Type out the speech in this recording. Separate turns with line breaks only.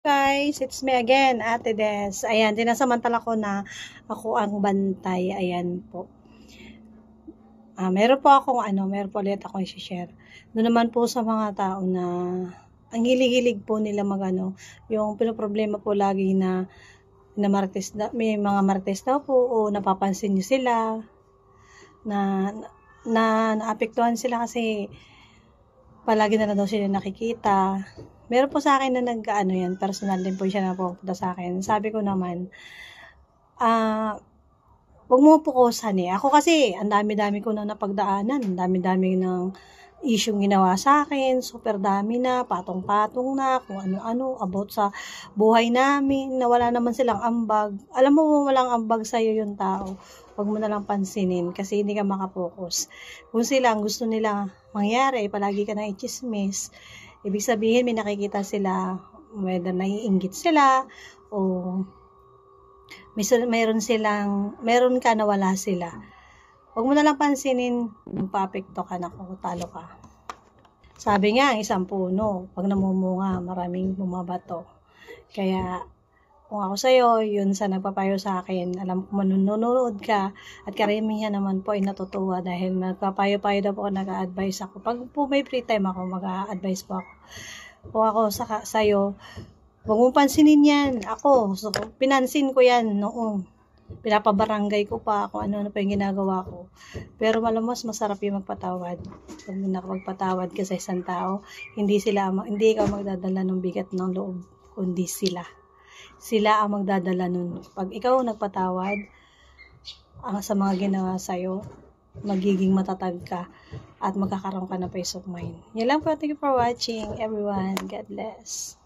Guys, it's me again, Ate Des. Ayan, dinasamantala ko na ako ang bantay. Ayan po. Meron po ulit akong i-share. Doon naman po sa mga tao na ang hilig-hilig po nila yung pinoproblema po lagi na may mga marites daw po o napapansin niyo sila na naapektuhan sila kasi palagi na daw sila nakikita. Meron po sa akin na yan, personal din po siya na pupunta sa akin. Sabi ko naman, wag mo pukusan eh. Ako kasi, ang dami-dami ko na napagdaanan, ang dami-dami ng isyong ginawa sa akin, super dami na, patong-patong na, kung ano-ano, about sa buhay namin, na wala naman silang ambag. Alam mo, walang ambag sa'yo yung tao. Huwag mo na lang pansinin kasi hindi ka makapokus. Kung sila, ang gusto nila mangyari, palagi ka na i-chismis. Ibig sabihin, may nakikita sila, whether naiinggit sila, o meron ka na wala sila. Huwag mo na lang pansinin, magpa-apekto ka na kung talo ka. Sabi nga, isang puno, pag namumunga, maraming bumabato. Kaya, kung ako sa'yo, yun sa nagpapayo sa akin, alam ko manunood ka, at karamihan naman po ay natutuwa dahil nagpapayo-payo daw po ako, nag-a-advise ako. Pag po may free time ako, mag-a-advise po ako. Kung ako sa'yo, huwag mong pansinin yan. Pinansin ko yan noong pinapabarangay ko pa, kung ano-ano pa yung ginagawa ko. Pero malamang masarap yung magpatawad. Pag nakapagpatawad ka sa isang tao, hindi ikaw magdadala ng bigat ng loob, kundi sila. Sila ang magdadala nun. Pag ikaw nagpatawad sa mga ginawa sa'yo, magiging matatag ka at magkakaroon ka ng peace of mind. Yan lang po. Thank you for watching, everyone. God bless.